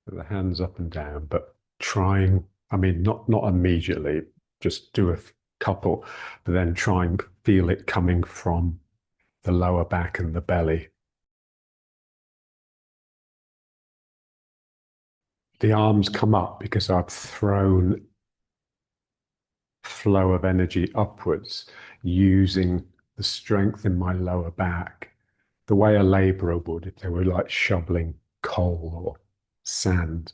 the hands up and down, but trying, I mean, not immediately, just do a couple, but then try and feel it coming from the lower back and the belly. The arms come up because I've thrown flow of energy upwards using the strength in my lower back, the way a laborer would if they were like shoveling coal or sand.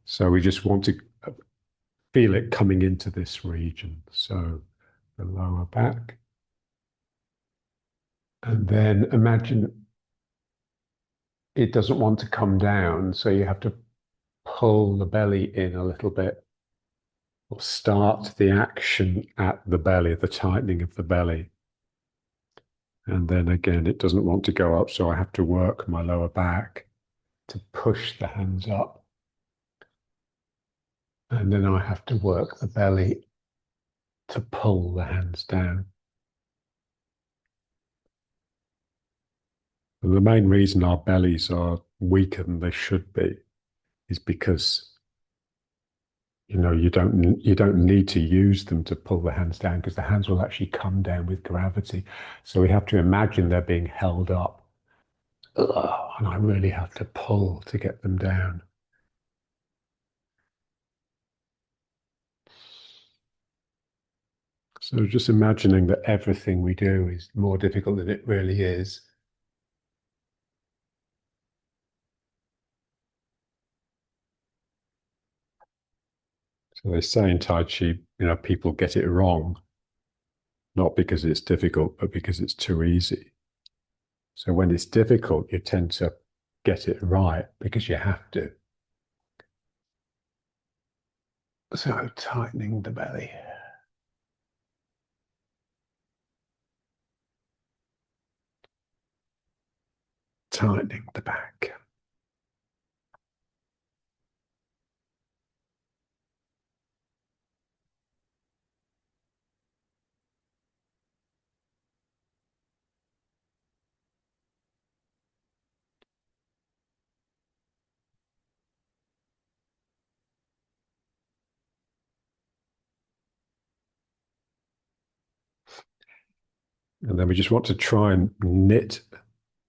So we just want to feel it coming into this region. So the lower back. And then imagine it doesn't want to come down. So you have to pull the belly in a little bit or start the action at the belly, the tightening of the belly. And then again, it doesn't want to go up. So I have to work my lower back to push the hands up. And then I have to work the belly to pull the hands down. And the main reason our bellies are weaker than they should be is because you don't need to use them to pull the hands down because the hands will actually come down with gravity. So we have to imagine they're being held up. Ugh, and I really have to pull to get them down. So just imagining that everything we do is more difficult than it really is. So they say in Tai Chi, people get it wrong, not because it's difficult, but because it's too easy. So when it's difficult, you tend to get it right because you have to. So tightening the belly. Tightening the back. And then we just want to try and knit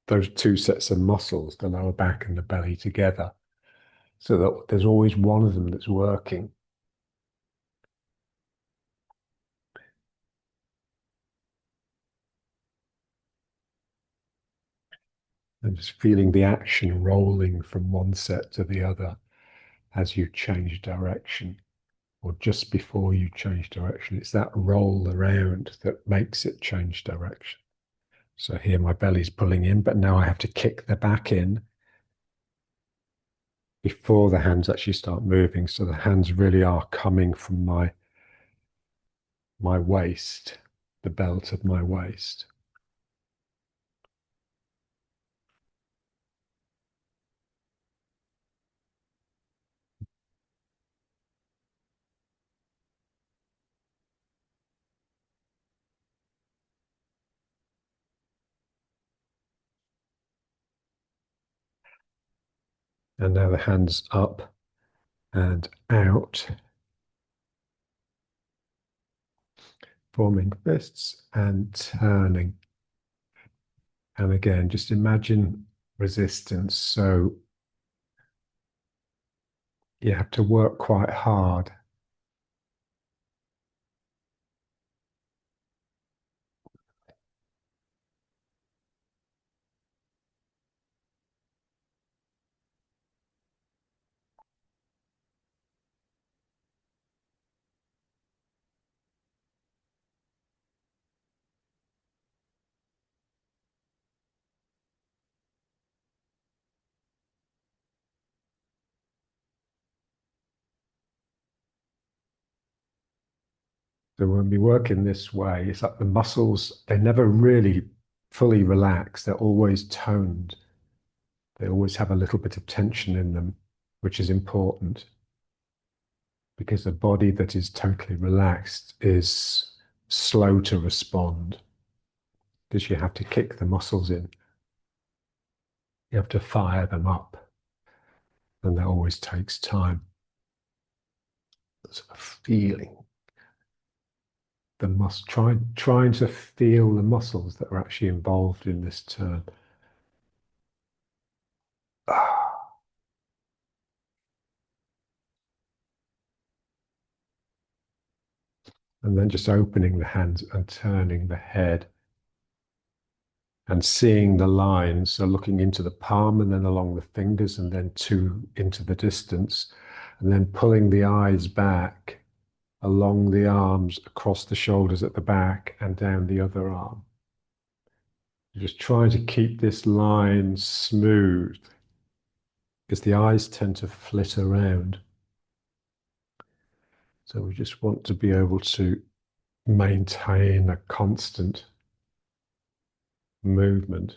those two sets of muscles, the lower back and the belly, together so that there's always one of them that's working. And just feeling the action rolling from one set to the other as you change direction or just before you change direction. It's that roll around that makes it change direction. So here my belly's pulling in, but now I have to kick the back in before the hands actually start moving. So the hands really are coming from my waist, the belt of my waist. And now the hands up and out, forming fists and turning. And again, just imagine resistance. So you have to work quite hard. So when we work in this way, it's like the muscles, they never really fully relax. They're always toned. They always have a little bit of tension in them, which is important because a body that is totally relaxed is slow to respond because you have to kick the muscles in. You have to fire them up. And that always takes time. Sort of feeling trying to feel the muscles that are actually involved in this turn. Ah. And then just opening the hands and turning the head and seeing the lines. So looking into the palm and then along the fingers and then into the distance, and then pulling the eyes back along the arms, across the shoulders at the back and down the other arm. Just trying to keep this line smooth because the eyes tend to flit around. So we just want to be able to maintain a constant movement.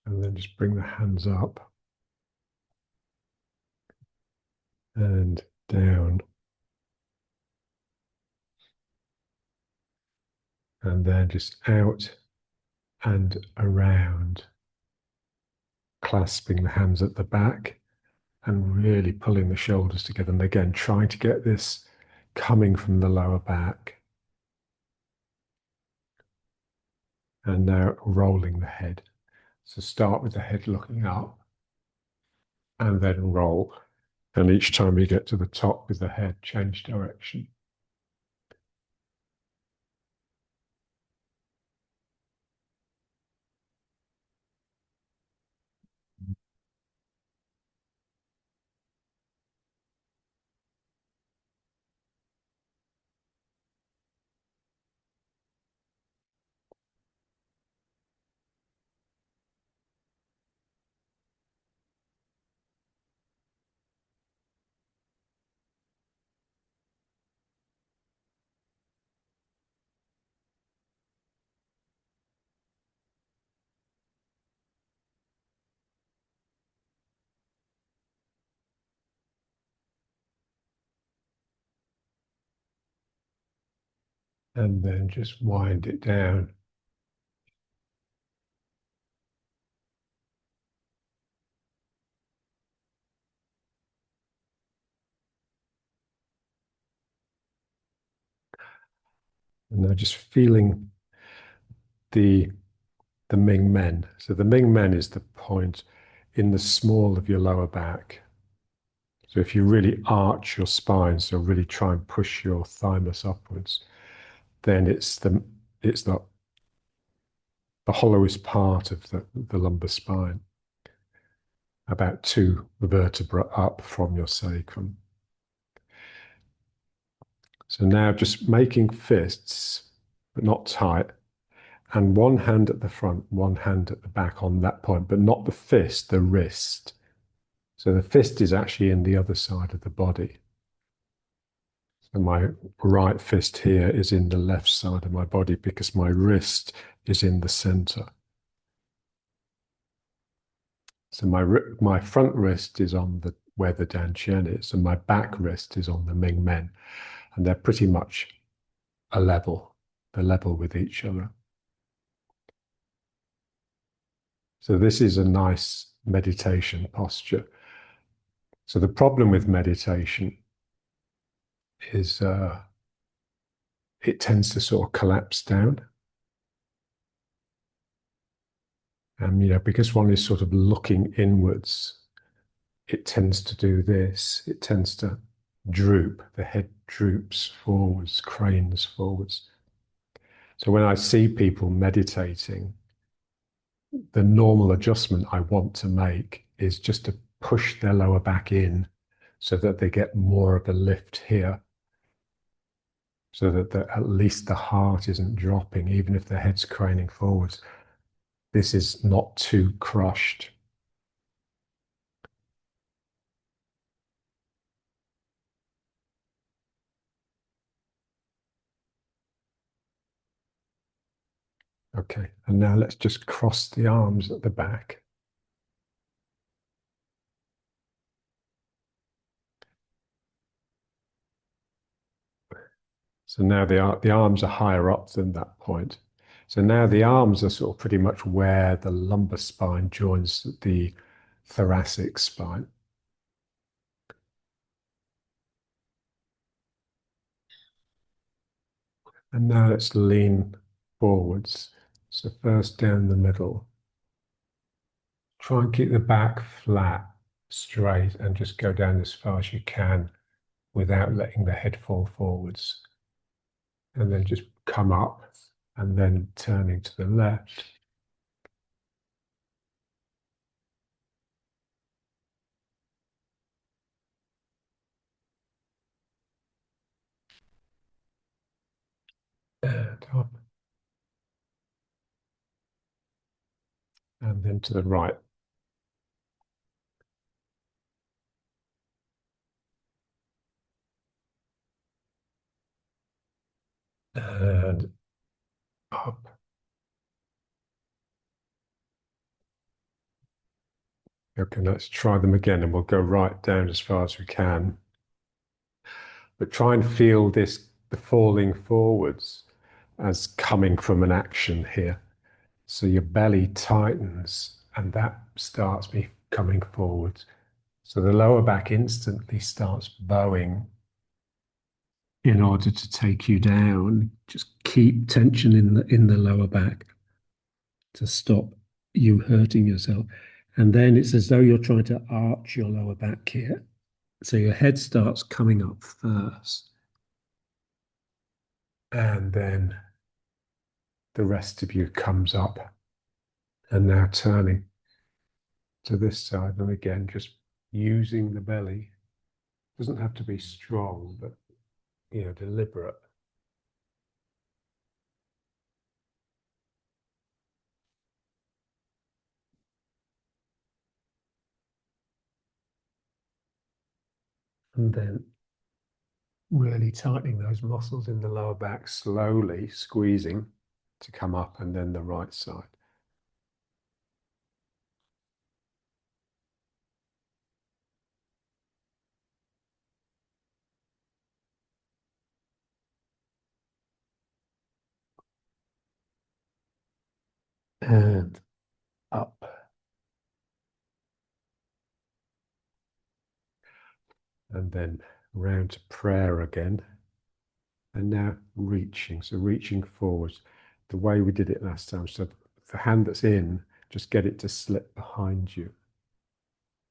And then just bring the hands up and down. And then just out and around, clasping the hands at the back and really pulling the shoulders together. And again, trying to get this coming from the lower back. And now rolling the head. So start with the head looking up and then roll. And each time you get to the top with the head, change direction. And then just wind it down. And now just feeling the Ming Men. So the Ming Men is the point in the small of your lower back. So if you really arch your spine, so really try and push your thymus upwards, then it's the hollowest part of the lumbar spine, about 2 vertebrae up from your sacrum. So now just making fists, but not tight, and one hand at the front, one hand at the back on that point, but not the fist, the wrist. So the fist is actually in the other side of the body. So my right fist here is in the left side of my body because my wrist is in the center. So my front wrist is on where the Dan Chen is, and my back wrist is on the Ming Men. And they're pretty much a level. They're level with each other. So this is a nice meditation posture. So the problem with meditation is it tends to sort of collapse down. And, because one is sort of looking inwards, it tends to do this. It tends to droop. The head droops forwards, cranes forwards. So when I see people meditating, the normal adjustment I want to make is just to push their lower back in so that they get more of a lift here. so that at least the heart isn't dropping, even if the head's craning forwards. This is not too crushed. Okay, and now let's just cross the arms at the back. So now the arms are higher up than that point. So now the arms are sort of pretty much where the lumbar spine joins the thoracic spine. And now let's lean forwards. So first down the middle. Try and keep the back flat, straight, and just go down as far as you can without letting the head fall forwards. And then just come up and then turning to the left. And up. And then to the right. And up. Okay, let's try them again and we'll go right down as far as we can. But try and feel this, the falling forwards as coming from an action here. So your belly tightens and that starts me coming forwards. So the lower back instantly starts bowing in order to take you down. Just keep tension in the lower back to stop you hurting yourself. And then it's as though you're trying to arch your lower back here. So your head starts coming up first. And then the rest of you comes up. And now turning to this side. And again, just using the belly. Doesn't have to be strong, but deliberate. And then really tightening those muscles in the lower back, slowly squeezing to come up, and then the right side. And up. And then round to prayer again. And now reaching, so reaching forwards the way we did it last time. So the hand that's in, just get it to slip behind you.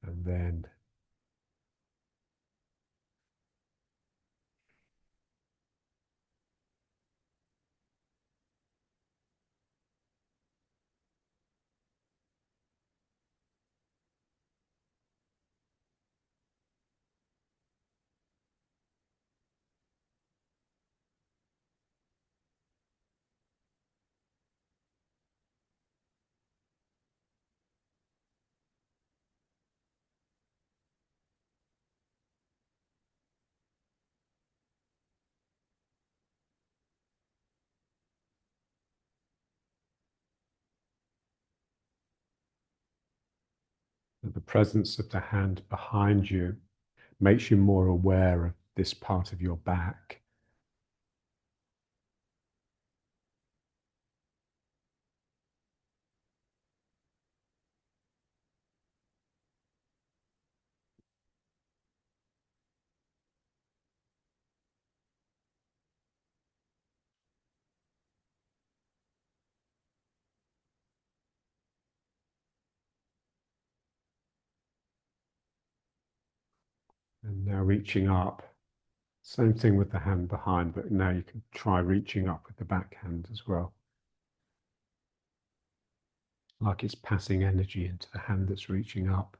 And then the presence of the hand behind you makes you more aware of this part of your back. And now reaching up. Same thing with the hand behind, but now you can try reaching up with the back hand as well. Like it's passing energy into the hand that's reaching up.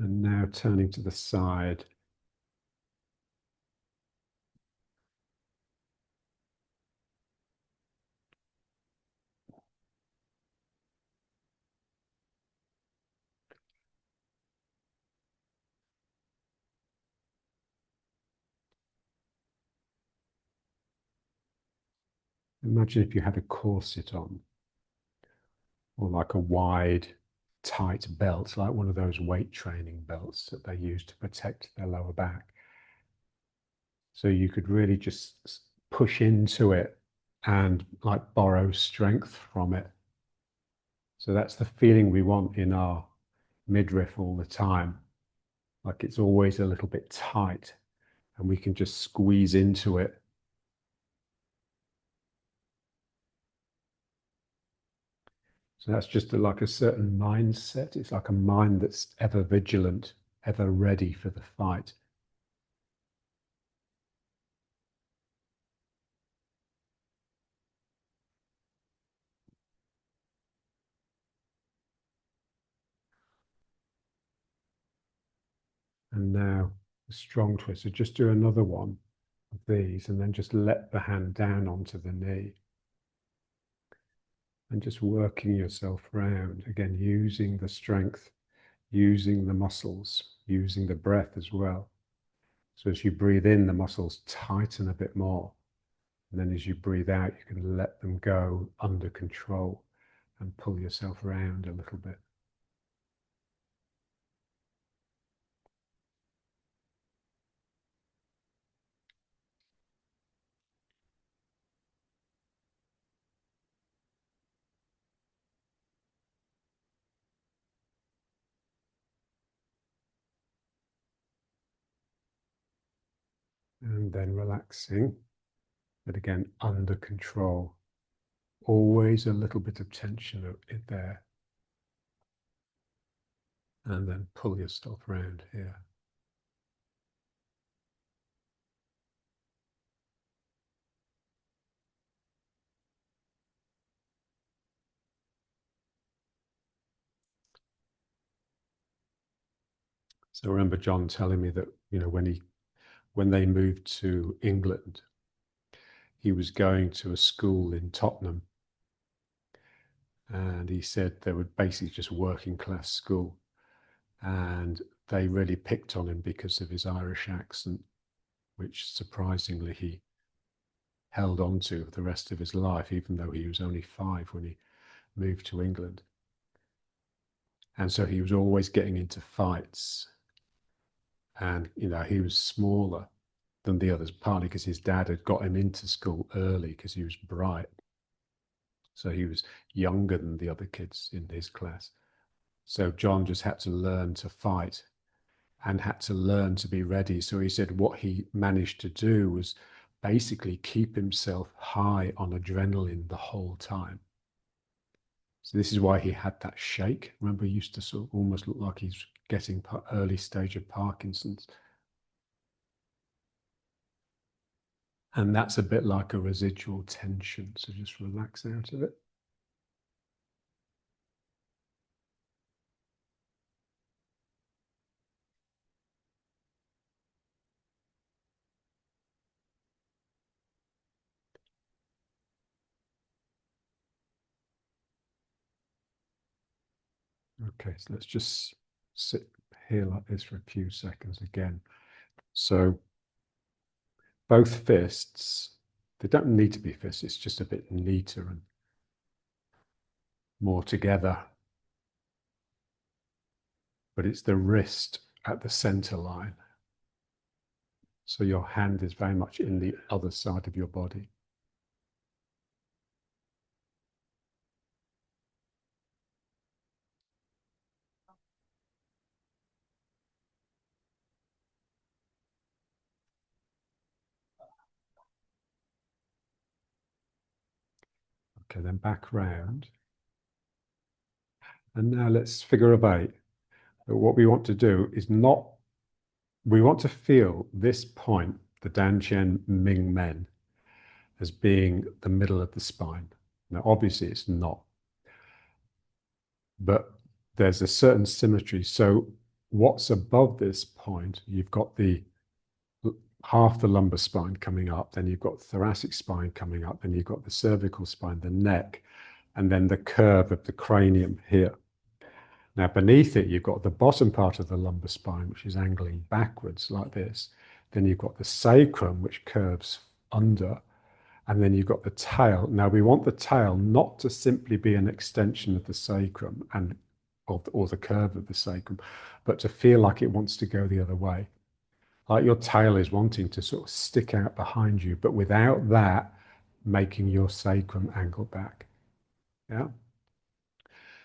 And now turning to the side. Imagine if you had a corset on, or like a wide, tight belt, like one of those weight training belts that they use to protect their lower back. So you could really just push into it and like borrow strength from it. So that's the feeling we want in our midriff all the time. Like it's always a little bit tight and we can just squeeze into it. So that's just like a certain mindset. It's like a mind that's ever vigilant, ever ready for the fight. And now a strong twist. So just do another one of these and then just let the hand down onto the knee. And just working yourself round, again, using the strength, using the muscles, using the breath as well. So as you breathe in, the muscles tighten a bit more. And then as you breathe out, you can let them go under control and pull yourself around a little bit. And then relaxing, but again, under control. Always a little bit of tension there. And then pull yourself around here. So I remember John telling me that, when they moved to England, he was going to a school in Tottenham. And he said they were basically just working class school. And they really picked on him because of his Irish accent, which surprisingly he held on to for the rest of his life, even though he was only 5 when he moved to England. And so he was always getting into fights. And, he was smaller than the others, partly because his dad had got him into school early because he was bright. So he was younger than the other kids in his class. So John just had to learn to fight and had to learn to be ready. So he said what he managed to do was basically keep himself high on adrenaline the whole time. So this is why he had that shake. Remember, he used to sort of almost look like he's getting early stage of Parkinson's. And that's a bit like a residual tension. So just relax out of it. Okay, so let's just sit here like this for a few seconds again. So both fists, they don't need to be fists, it's just a bit neater and more together. But it's the wrist at the center line. So your hand is very much in the other side of your body. Okay, then back round. And now let's figure out what we want to do is we want to feel this point, the Dantian Ming Men, as being the middle of the spine. Now, obviously it's not, but there's a certain symmetry. So what's above this point, you've got the half the lumbar spine coming up, then you've got the thoracic spine coming up, then you've got the cervical spine, the neck, and then the curve of the cranium here. Now, beneath it, you've got the bottom part of the lumbar spine, which is angling backwards like this. Then you've got the sacrum, which curves under, and then you've got the tail. Now, we want the tail not to simply be an extension of the sacrum and or the curve of the sacrum, but to feel like it wants to go the other way. Like your tail is wanting to sort of stick out behind you, but without that making your sacrum angle back. Yeah.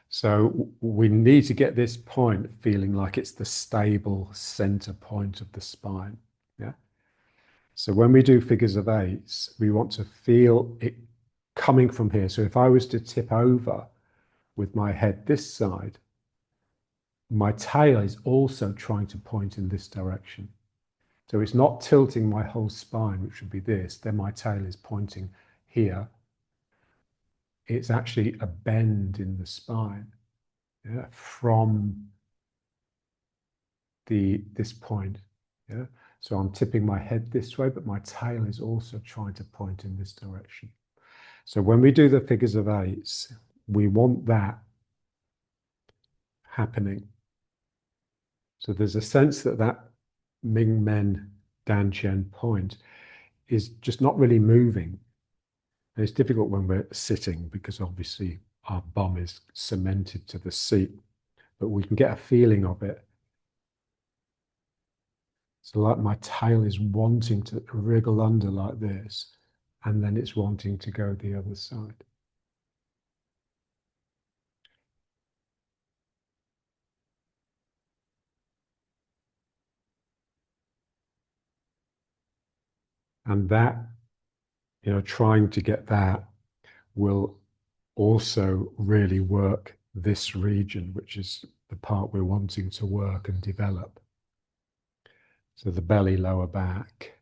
So we need to get this point feeling like it's the stable center point of the spine. Yeah. So when we do figures of eights, we want to feel it coming from here. So if I was to tip over with my head this side, my tail is also trying to point in this direction. So it's not tilting my whole spine, which would be this, then my tail is pointing here. It's actually a bend in the spine, yeah, from this point. Yeah. So I'm tipping my head this way, but my tail is also trying to point in this direction. So when we do the figures of eights, we want that happening. So there's a sense that that Ming Men Dan Chen point is just not really moving. And it's difficult when we're sitting because obviously our bum is cemented to the seat, but we can get a feeling of it. So like my tail is wanting to wriggle under like this, and then it's wanting to go the other side. And that, trying to get that will also really work this region, which is the part we're wanting to work and develop. So the belly, lower back.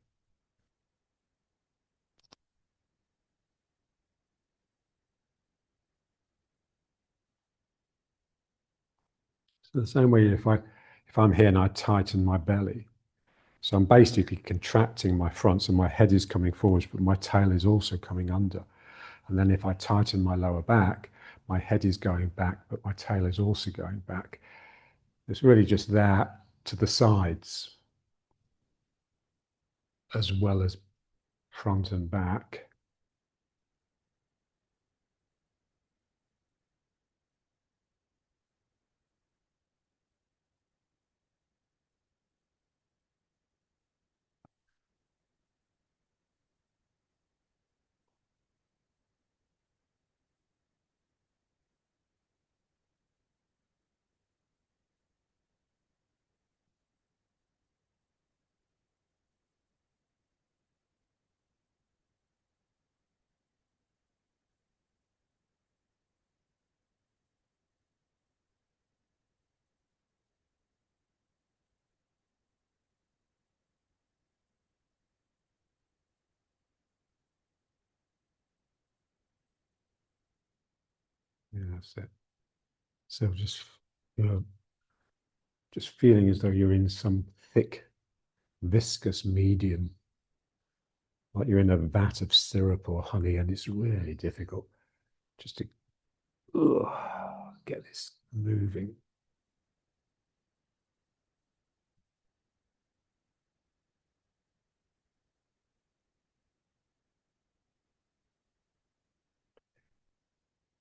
So the same way if I'm here and I tighten my belly, so I'm basically contracting my front, so my head is coming forwards, but my tail is also coming under. And then if I tighten my lower back, my head is going back, but my tail is also going back. It's really just that to the sides, as well as front and back. Yeah, that's it. So just feeling as though you're in some thick, viscous medium, like you're in a vat of syrup or honey, and it's really difficult just to get this moving.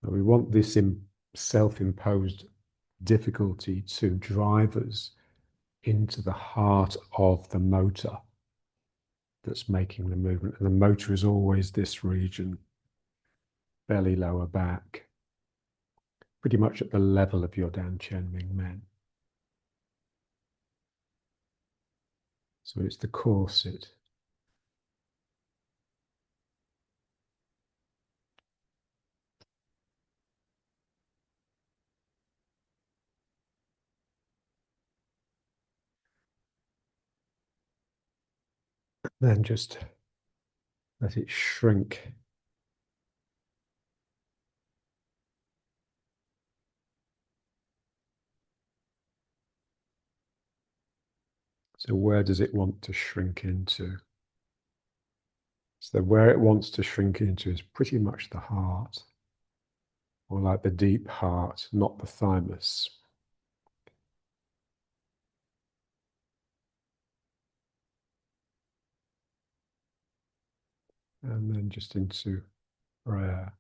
And we want this self-imposed difficulty to drive us into the heart of the motor that's making the movement. And the motor is always this region, belly, lower back, pretty much at the level of your Dan Chen Ming Men. So it's the corset. Then just let it shrink. So where does it want to shrink into? So where it wants to shrink into is pretty much the heart, or like the deep heart, not the thymus. And then just into prayer.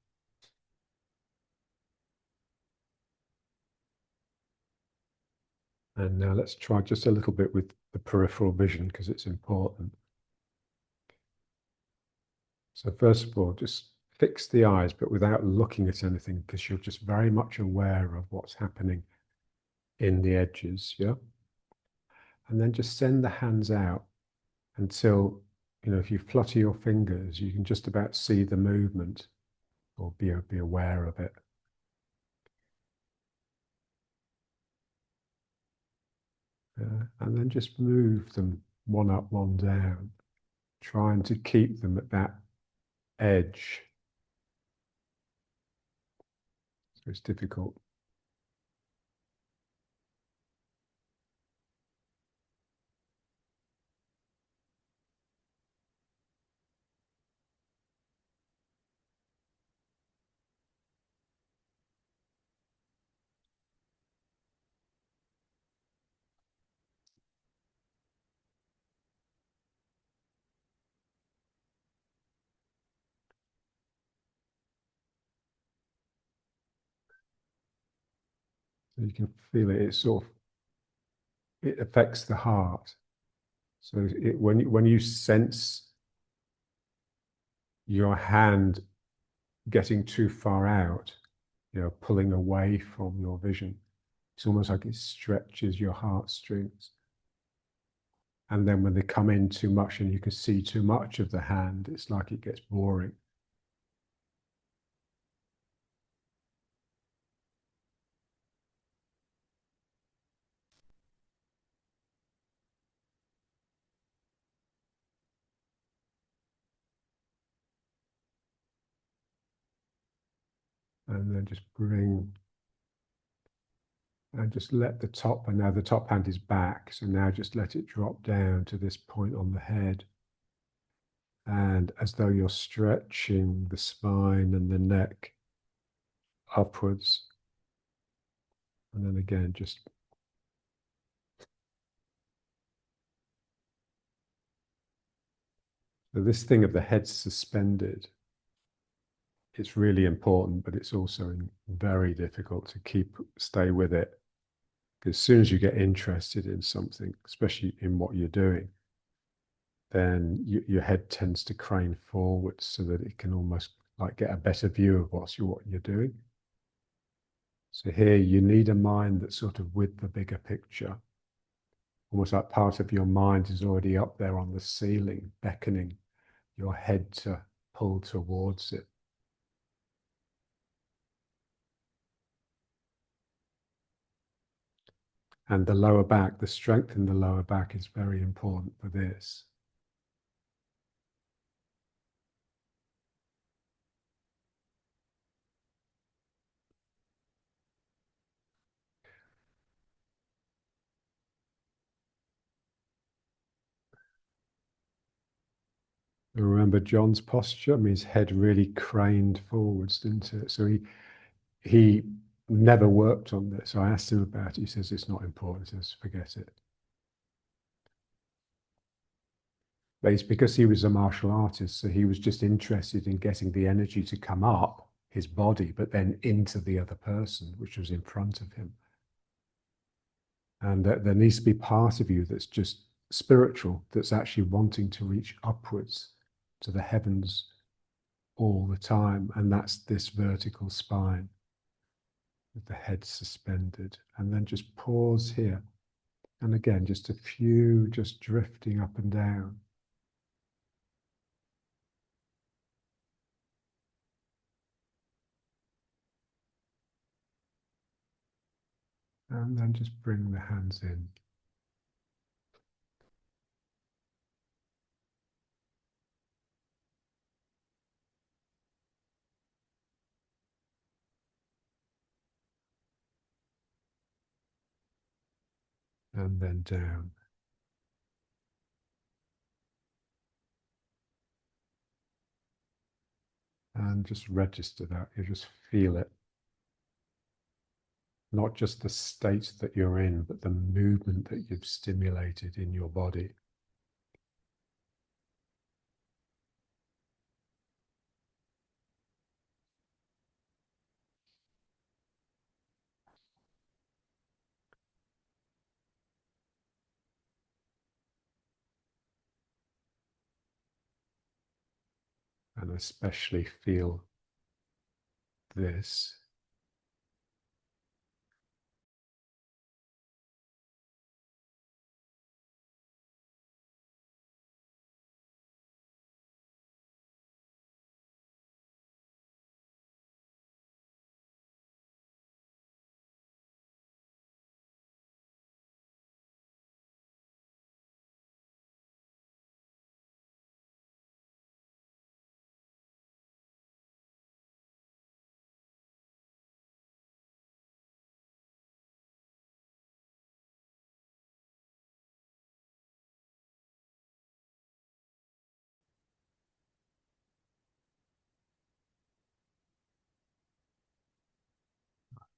And now let's try just a little bit with the peripheral vision because it's important. So first of all, just fix the eyes, but without looking at anything, because you're just very much aware of what's happening in the edges, yeah? And then just send the hands out until, if you flutter your fingers, you can just about see the movement or be aware of it. And then just move them one up, one down, trying to keep them at that edge. So it's difficult. So you can feel it. It affects the heart. So when you sense your hand getting too far out, pulling away from your vision, it's almost like it stretches your heartstrings. And then when they come in too much and you can see too much of the hand, it's like it gets boring. And then just let the top, and now the top hand is back. So now just let it drop down to this point on the head. And as though you're stretching the spine and the neck upwards. And then again, just so this thing of the head suspended, it's really important, but it's also very difficult to stay with it. Because as soon as you get interested in something, especially in what you're doing, then your head tends to crane forwards so that it can almost like get a better view of what you're doing. So here you need a mind that's sort of with the bigger picture, almost like part of your mind is already up there on the ceiling, beckoning your head to pull towards it. And the lower back, the strength in the lower back is very important for this. And remember John's posture? I mean, his head really craned forwards, didn't it? So he never worked on this. I asked him about it. He says it's not important. He says, forget it. But it's because he was a martial artist, so he was just interested in getting the energy to come up his body, but then into the other person, which was in front of him. And there needs to be part of you that's just spiritual, that's actually wanting to reach upwards to the heavens all the time. And that's this vertical spine with the head suspended. And then just pause here. And again, just a few just drifting up and down. And then just bring the hands in. And then down. and just register that. You just feel it. Not just the state that you're in, but the movement that you've stimulated in your body. And especially feel this.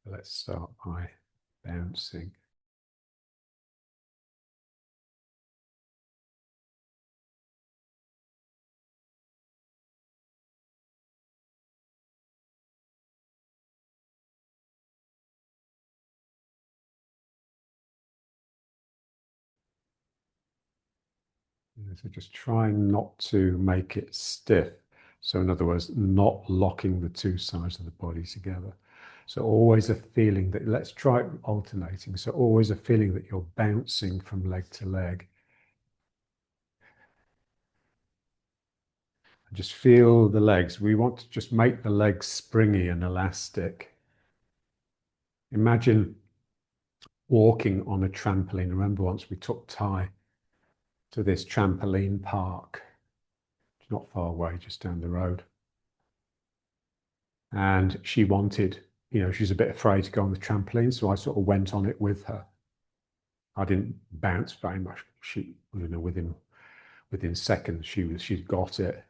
Let's start by bouncing. So just trying not to make it stiff. So in other words, not locking the two sides of the body together. So always a feeling that, let's try alternating. So always a feeling that you're bouncing from leg to leg. Just feel the legs. We want to just make the legs springy and elastic. Imagine walking on a trampoline. Remember once we took Ty to this trampoline park. It's not far away, just down the road. And she wanted, she's a bit afraid to go on the trampoline, so I sort of went on it with her. I didn't bounce very much. She, within seconds, she'd got it.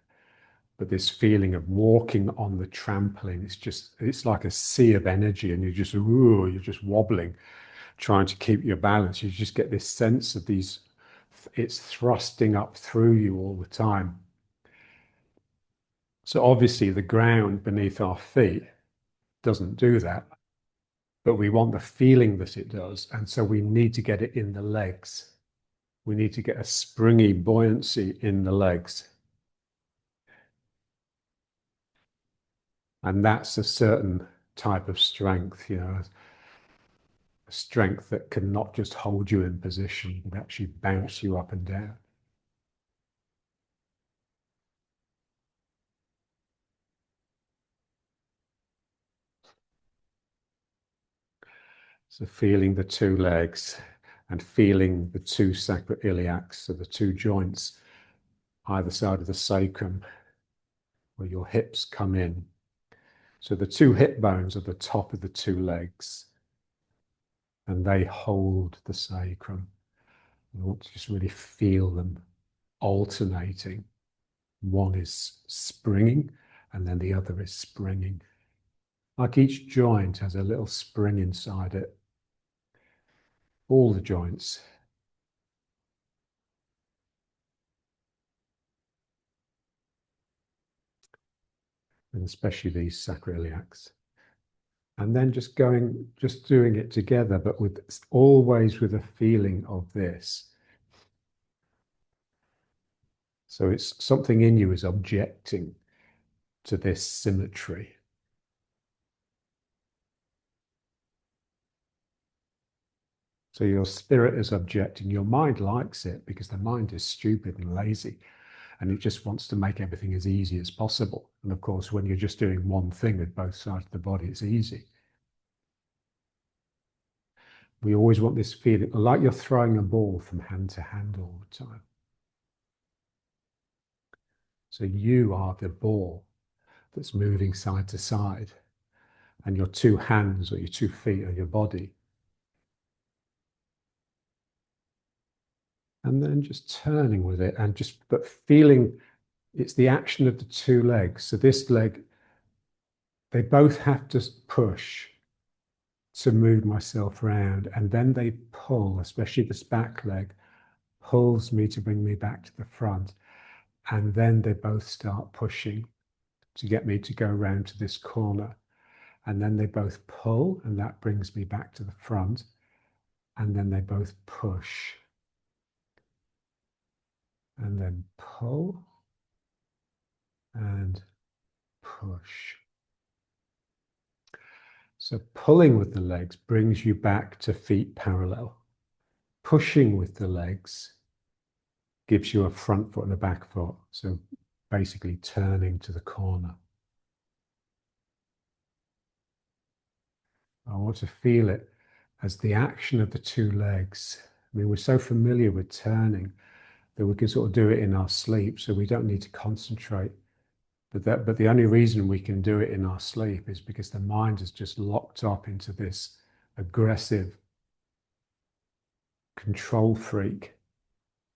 But this feeling of walking on the trampoline, it's like a sea of energy, and you're just wobbling, trying to keep your balance. You just get this sense of it's thrusting up through you all the time. So obviously the ground beneath our feet doesn't do that, but we want the feeling that it does. And so we need to get it in the legs. We need to get a springy buoyancy in the legs. And that's a certain type of strength, a strength that can not just hold you in position, but actually bounce you up and down. So feeling the two legs and feeling the two sacroiliacs, so the two joints either side of the sacrum where your hips come in. So the two hip bones are the top of the two legs and they hold the sacrum. You want to just really feel them alternating. One is springing and then the other is springing. Like each joint has a little spring inside it. All the joints. And especially these sacroiliacs. And then just doing it together, but always with a feeling of this. So it's something in you is objecting to this symmetry. So your spirit is objecting. Your mind likes it because the mind is stupid and lazy and it just wants to make everything as easy as possible. And of course, when you're just doing one thing with both sides of the body, it's easy. We always want this feeling, like you're throwing a ball from hand to hand all the time. So you are the ball that's moving side to side, and your two hands or your 2 feet are your body. And then just turning with it but feeling it's the action of the two legs. So this leg they both have to push to move myself around, and then they pull, especially this back leg pulls me to bring me back to the front, and then they both start pushing to get me to go around to this corner, and then they both pull, and that brings me back to the front, and then they both push and then pull and push. So pulling with the legs brings you back to feet parallel. Pushing with the legs gives you a front foot and a back foot. So basically turning to the corner. I want to feel it as the action of the two legs. I mean, we're so familiar with turning that we can sort of do it in our sleep, so we don't need to concentrate. But the only reason we can do it in our sleep is because the mind is just locked up into this aggressive control freak.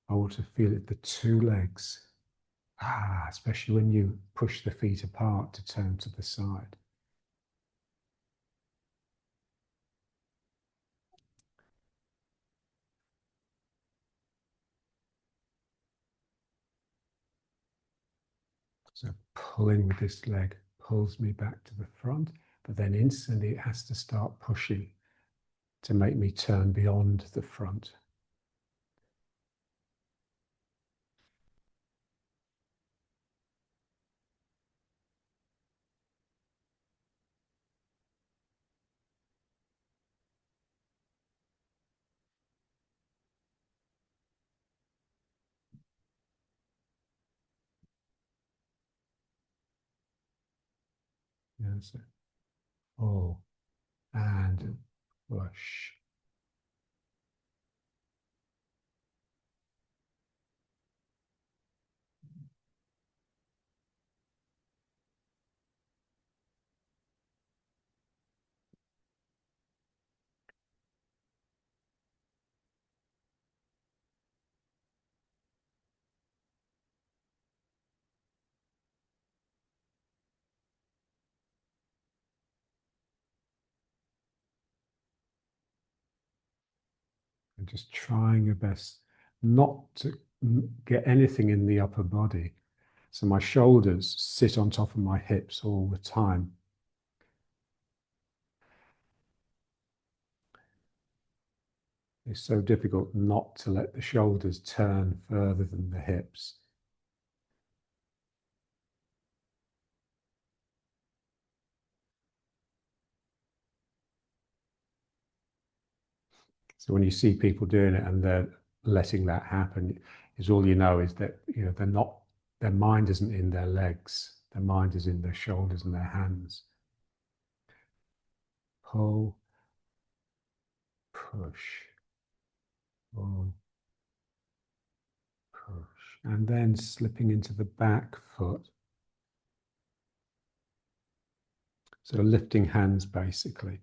I want to feel it, the two legs. Especially when you push the feet apart to turn to the side. So pulling with this leg pulls me back to the front, but then instantly it has to start pushing to make me turn beyond the front. Yeah, so pull and push. And just trying your best not to get anything in the upper body. So my shoulders sit on top of my hips all the time. It's so difficult not to let the shoulders turn further than the hips. So when you see people doing it and they're letting that happen, is all you know is that they're not, their mind isn't in their legs, their mind is in their shoulders and their hands. Pull, push, pull, push, and then slipping into the back foot. So lifting hands basically.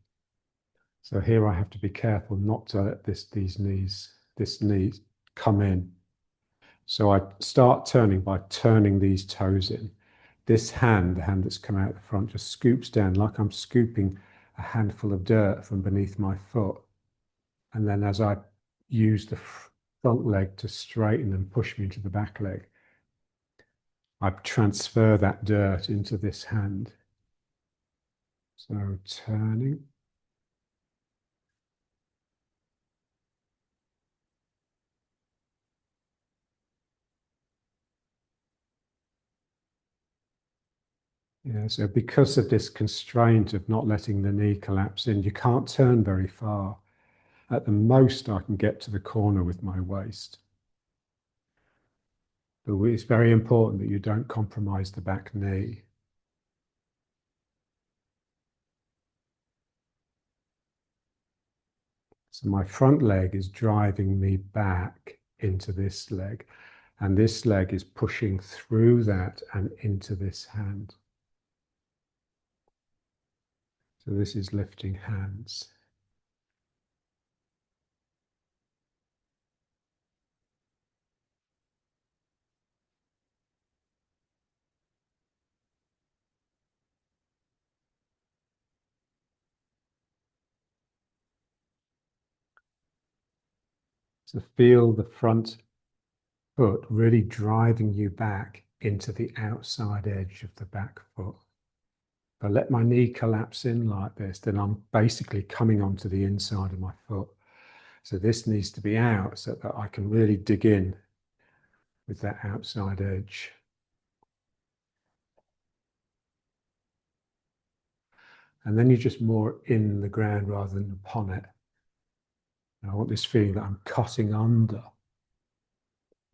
So here I have to be careful not to let this knee come in. So I start turning by turning these toes in. This hand, the hand that's come out the front, just scoops down like I'm scooping a handful of dirt from beneath my foot. And then as I use the front leg to straighten and push me into the back leg, I transfer that dirt into this hand. So turning. Yeah, so because of this constraint of not letting the knee collapse in, you can't turn very far. At the most, I can get to the corner with my waist. But it's very important that you don't compromise the back knee. So my front leg is driving me back into this leg, and this leg is pushing through that and into this hand. So this is lifting hands. So feel the front foot really driving you back into the outside edge of the back foot. If I let my knee collapse in like this, then I'm basically coming onto the inside of my foot. So this needs to be out so that I can really dig in with that outside edge. And then you're just more in the ground rather than upon it. And I want this feeling that I'm cutting under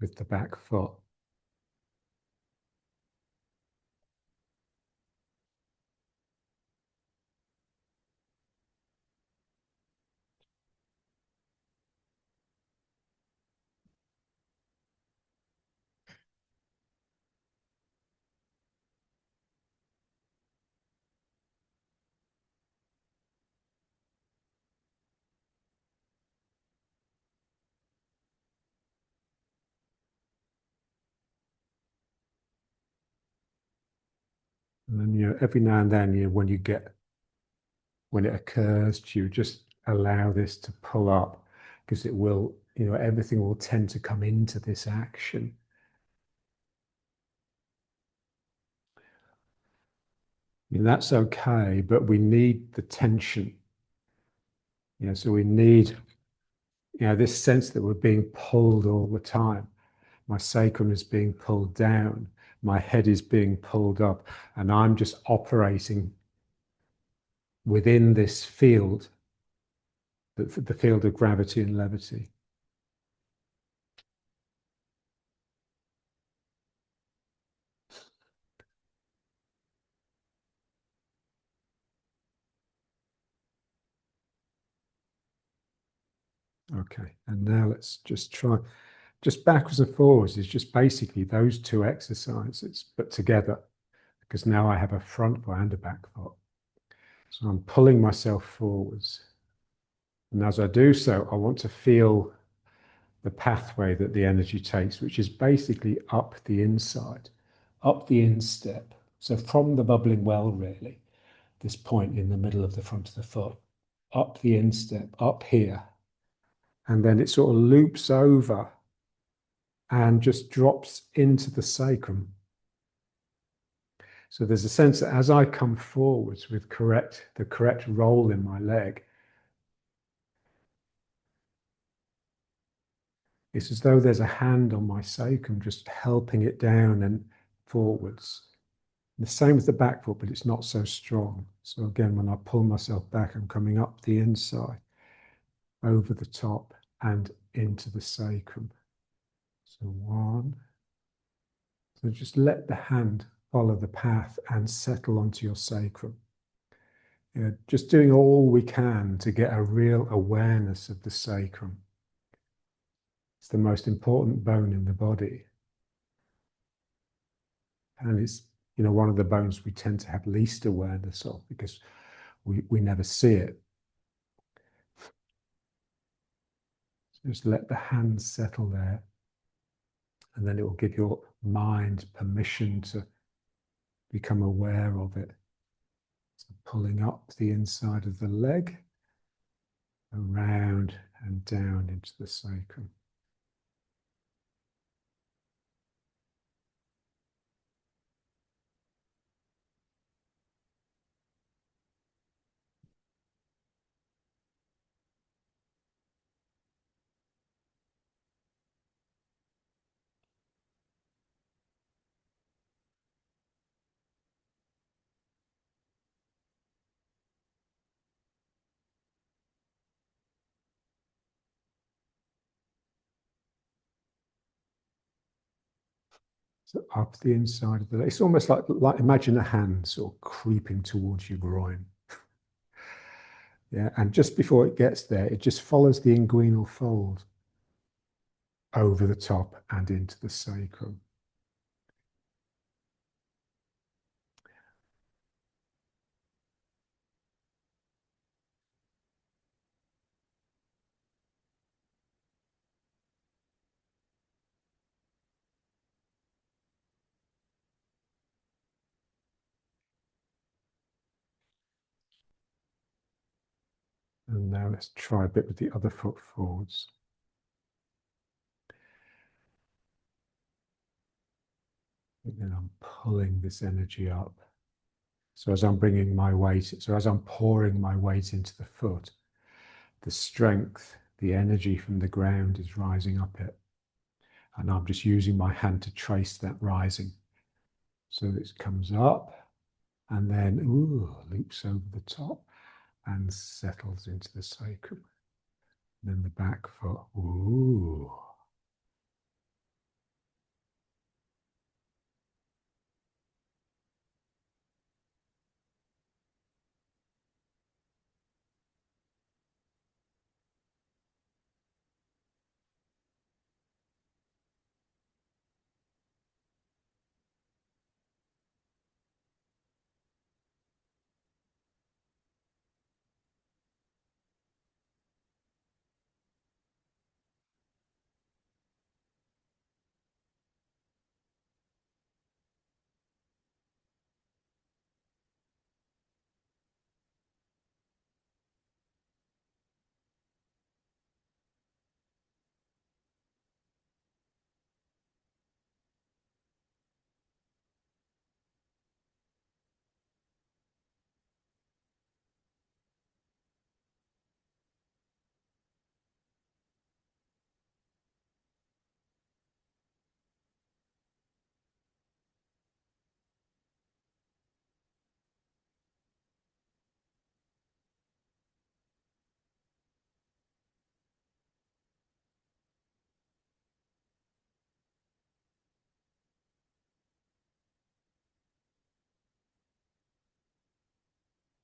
with the back foot. And then, every now and then, when it occurs to you, just allow this to pull up, because it will, everything will tend to come into this action. That's okay, but we need the tension. So we need, this sense that we're being pulled all the time. My sacrum is being pulled down, my head is being pulled up, and I'm just operating within this field, the field of gravity and levity. Okay, and now let's just try, just backwards and forwards is just basically those two exercises, but together, because now I have a front foot and a back foot. So I'm pulling myself forwards. And as I do so, I want to feel the pathway that the energy takes, which is basically up the inside, up the instep. So from the bubbling well, really, this point in the middle of the front of the foot, up the instep, up here. And then it sort of loops over and just drops into the sacrum. So there's a sense that as I come forwards with the correct roll in my leg, it's as though there's a hand on my sacrum just helping it down and forwards. The same with the back foot, but it's not so strong. So again, when I pull myself back, I'm coming up the inside, over the top, and into the sacrum. So one. So just let the hand follow the path and settle onto your sacrum. Just doing all we can to get a real awareness of the sacrum. It's the most important bone in the body. And it's, one of the bones we tend to have least awareness of because we never see it. So just let the hand settle there. And then it will give your mind permission to become aware of it. So pulling up the inside of the leg, around and down into the sacrum. So up the inside of the leg. It's almost like imagine a hand sort of creeping towards your groin. Yeah, and just before it gets there, it just follows the inguinal fold over the top and into the sacrum. And now let's try a bit with the other foot forwards. And then I'm pulling this energy up. So as I'm bringing my weight, so as I'm pouring my weight into the foot, the strength, the energy from the ground is rising up it. And I'm just using my hand to trace that rising. So it comes up and then loops over the top and settles into the sacrum. And then the back foot, ooh.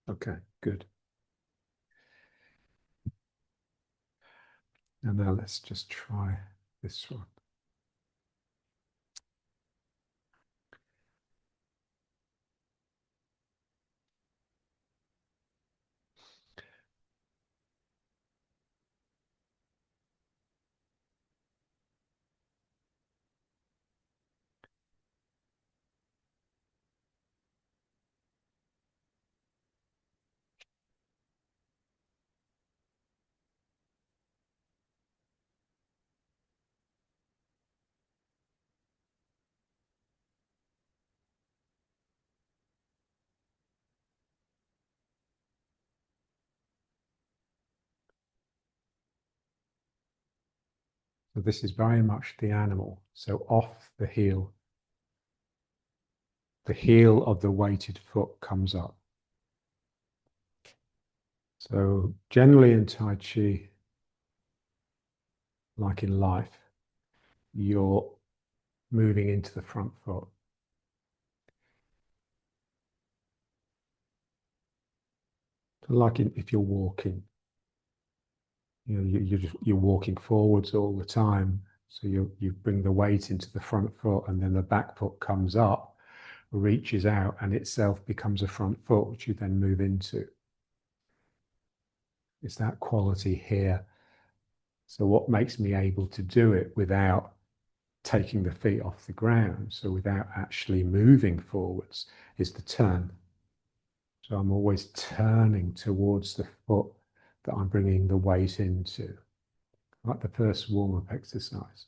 Okay, good. And now let's just try this one. So this is very much the animal. So off the heel of the weighted foot comes up. So generally in Tai Chi, like in life, you're moving into the front foot. So like if you're walking, you're walking forwards all the time. So you bring the weight into the front foot, and then the back foot comes up, reaches out, and itself becomes a front foot, which you then move into. It's that quality here. So what makes me able to do it without taking the feet off the ground, so without actually moving forwards, is the turn. So I'm always turning towards the foot that I'm bringing the weight into, like the first warm-up exercise.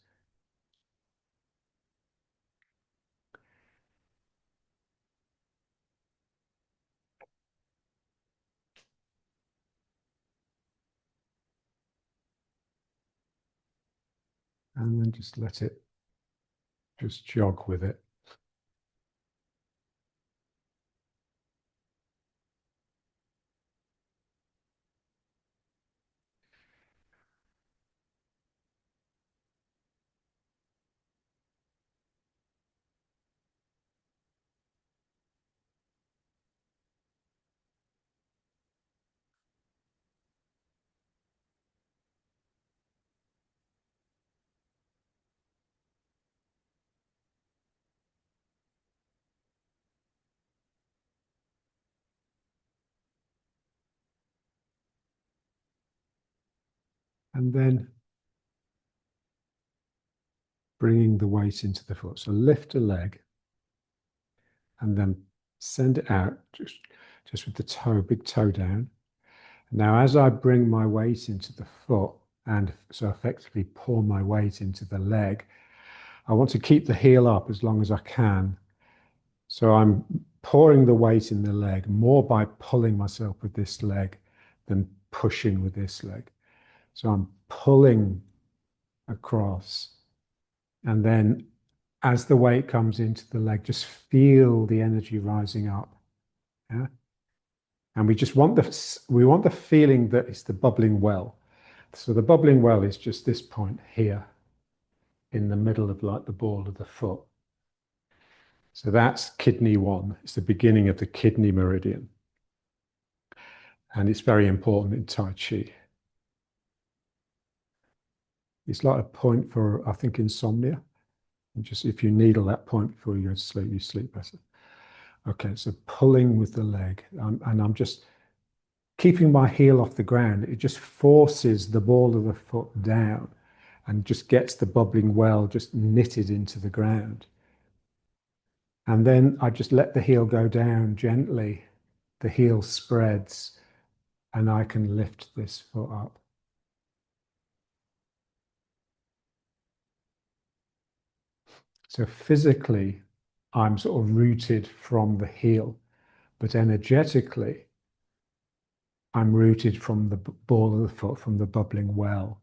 And then just let it just jog with it. And then bringing the weight into the foot. So lift a leg and then send it out just with the toe, big toe down. Now, as I bring my weight into the foot and so effectively pour my weight into the leg, I want to keep the heel up as long as I can So I'm pouring the weight in the leg more by pulling myself with this leg than pushing with this leg. So I'm pulling across, and then as the weight comes into the leg, just feel the energy rising up. Yeah. And we want the feeling that it's the bubbling well. So the bubbling well is just this point here in the middle of like the ball of the foot. So that's kidney one. It's the beginning of the kidney meridian. And it's very important in Tai Chi. It's like a point for, I think, insomnia. And just if you needle that point before you go to sleep, you sleep better. Okay, so pulling with the leg. And I'm just keeping my heel off the ground. It just forces the ball of the foot down and just gets the bubbling well just knitted into the ground. And then I just let the heel go down gently. The heel spreads and I can lift this foot up. So physically, I'm sort of rooted from the heel, but energetically, I'm rooted from the ball of the foot, from the bubbling well.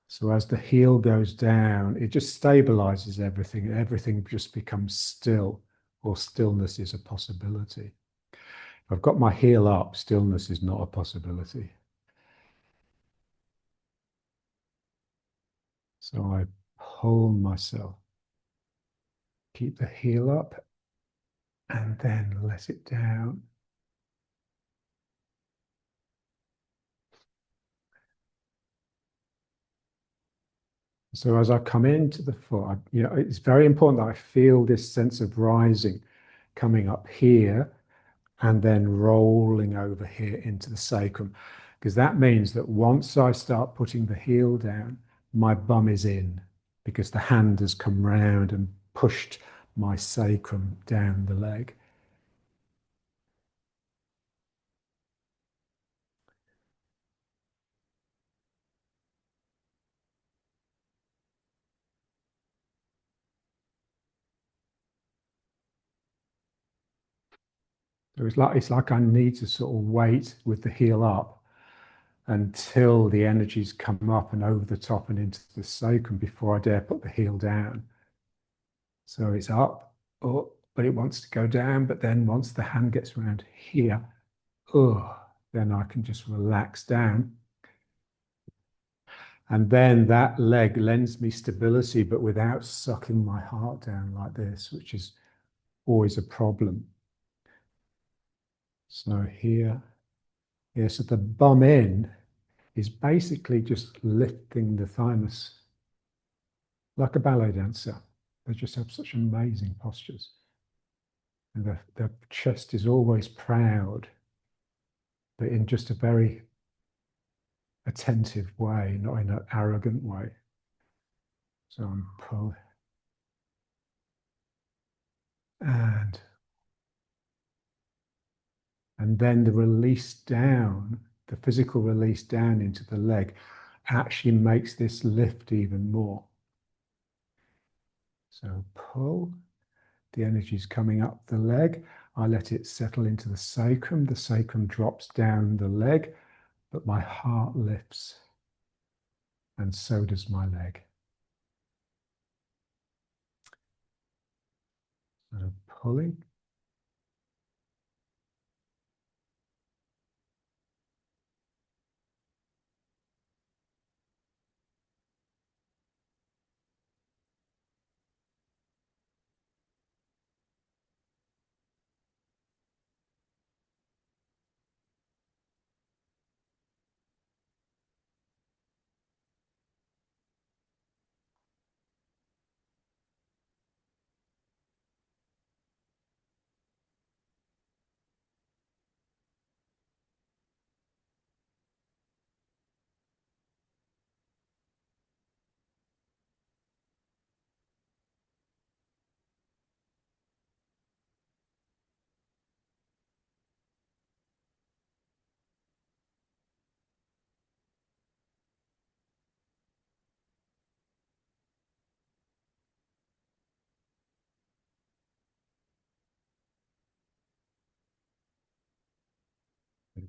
So as the heel goes down, it just stabilizes everything. Everything just becomes still, or stillness is a possibility. If I've got my heel up, stillness is not a possibility. So I pull myself, keep the heel up, and then let it down. So as I come into the foot, it's very important that I feel this sense of rising coming up here and then rolling over here into the sacrum, because that means that once I start putting the heel down, my bum is in because the hand has come round and pushed my sacrum down the leg. So it's like I need to sort of wait with the heel up until the energies come up and over the top and into the sacrum before I dare put the heel down. So it's up, oh, but it wants to go down. But then once the hand gets around here, oh, then I can just relax down. And then that leg lends me stability, but without sucking my heart down like this, which is always a problem. So here, so the bum in is basically just lifting the thymus like a ballet dancer. They just have such amazing postures. And the chest is always proud, but in just a very attentive way, not in an arrogant way. So I'm pulling and then the release down, the physical release down into the leg actually makes this lift even more. So pull, the energy is coming up the leg. I let it settle into the sacrum. The sacrum drops down the leg, but my heart lifts, and so does my leg. So pulling.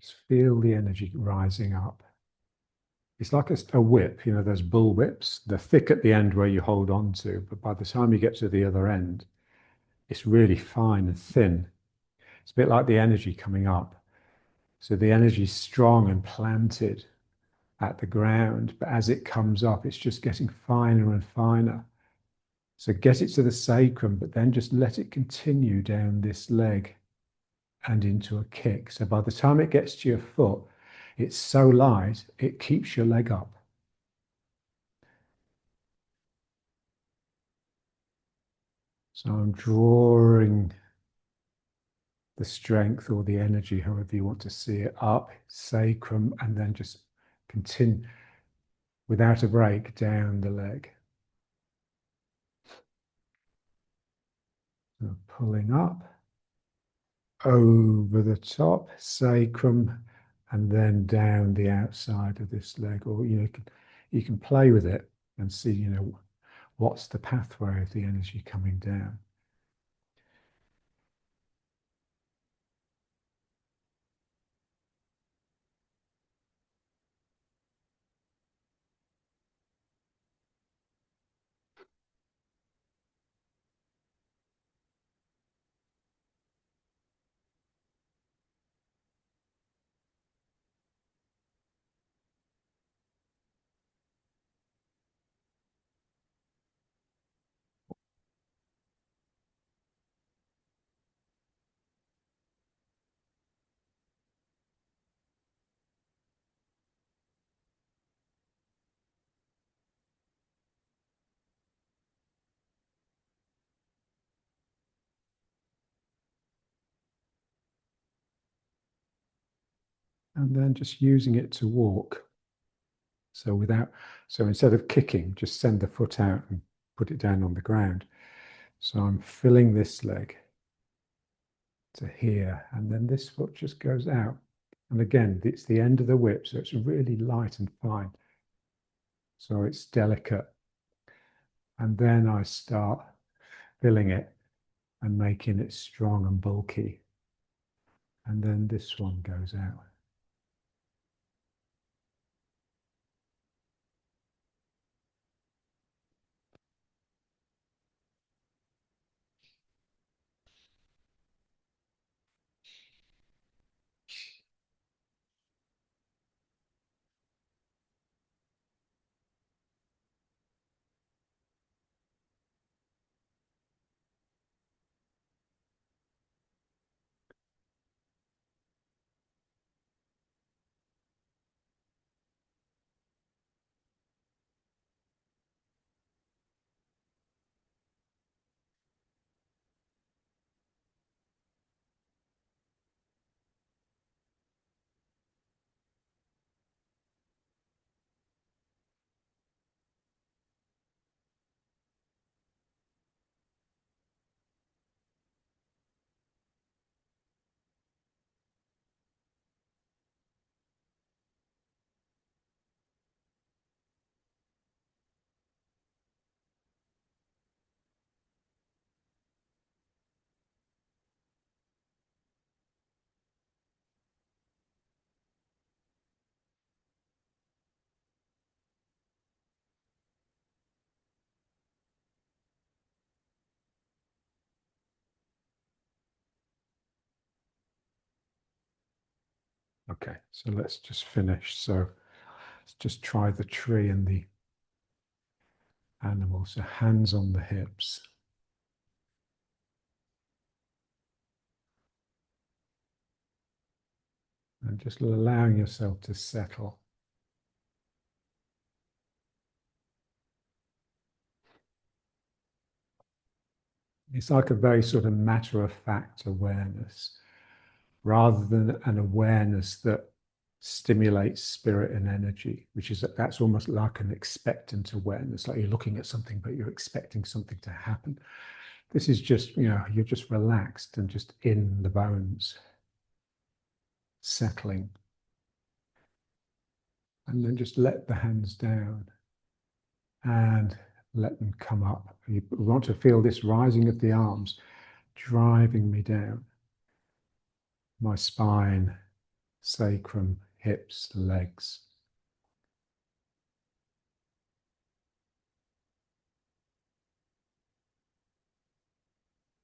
Just feel the energy rising up. It's like a whip, those bull whips. They're thick at the end where you hold on to, but by the time you get to the other end, it's really fine and thin. It's a bit like the energy coming up. So the energy is strong and planted at the ground, but as it comes up, it's just getting finer and finer. So get it to the sacrum, but then just let it continue down this leg and into a kick. So by the time it gets to your foot, it's so light, it keeps your leg up. So I'm drawing the strength or the energy, however you want to see it, up, sacrum, and then just continue without a break down the leg. So pulling up, over the top, sacrum, and then down the outside of this leg. Or you can play with it and see, what's the pathway of the energy coming down. And then just using it to walk. So instead of kicking, just send the foot out and put it down on the ground. So I'm filling this leg to here, and then this foot just goes out. And again, it's the end of the whip, so it's really light and fine. So it's delicate. And then I start filling it and making it strong and bulky. And then this one goes out. Okay, so let's just finish. So let's just try the tree and the animal. So hands on the hips. And just allowing yourself to settle. It's like a very sort of matter-of-fact awareness, rather than an awareness that stimulates spirit and energy, that's almost like an expectant awareness, like you're looking at something, but you're expecting something to happen. This is just, you're just relaxed and just in the bones, settling. And then just let the hands down and let them come up. You want to feel this rising of the arms, driving me down. My spine sacrum, hips, legs.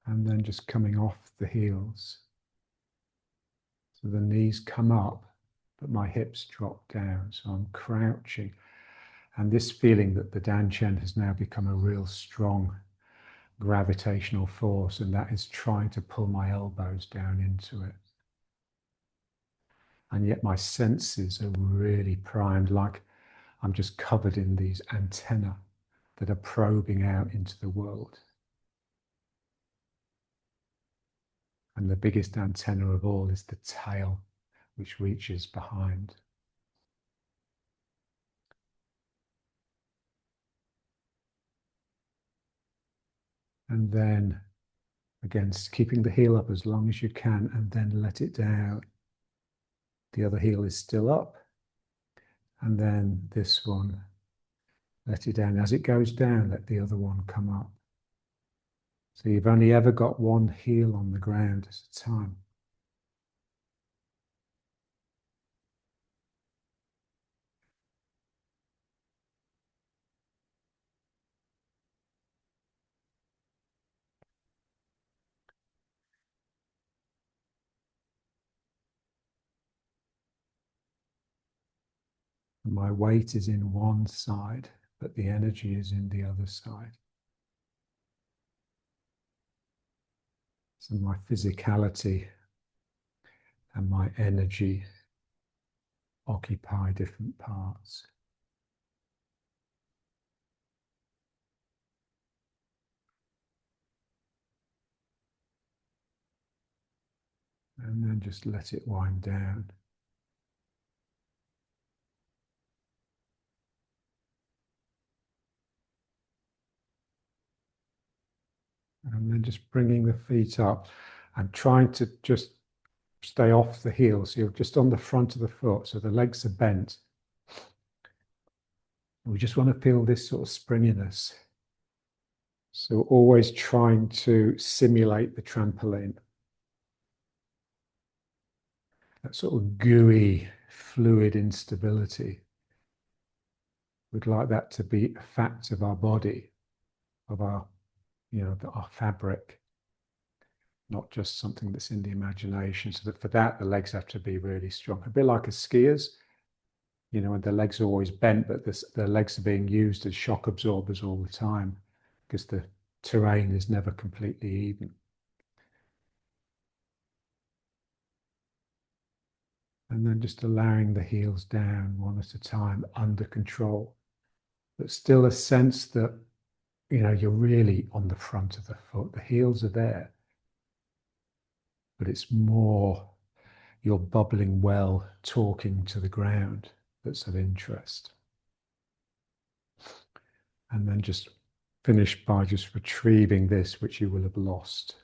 And then just coming off the heels. So the knees come up, but my hips drop down. So I'm crouching. And this feeling that the Danchen has now become a real strong gravitational force, and that is trying to pull my elbows down into it. And yet my senses are really primed, like I'm just covered in these antennae that are probing out into the world. And the biggest antenna of all is the tail, which reaches behind. And then, again, keeping the heel up as long as you can, and then let it down. The other heel is still up. And then this one, let it down. As it goes down, let the other one come up. So you've only ever got one heel on the ground at a time. And my weight is in one side, but the energy is in the other side. So my physicality and my energy occupy different parts. And then just let it wind down. And then just bringing the feet up and trying to just stay off the heels. So you're just on the front of the foot, so the legs are bent. We just want to feel this sort of springiness. So always trying to simulate the trampoline. That sort of gooey, fluid instability. We'd like that to be a fact of our body, of our, our fabric, not just something that's in the imagination. So that for that, the legs have to be really strong. A bit like a skier's, and the legs are always bent, but the legs are being used as shock absorbers all the time because the terrain is never completely even. And then just allowing the heels down one at a time under control, but still a sense that, you're really on the front of the foot. The heels are there, but it's more your bubbling well talking to the ground that's of interest. And then just finish by just retrieving this which you will have lost.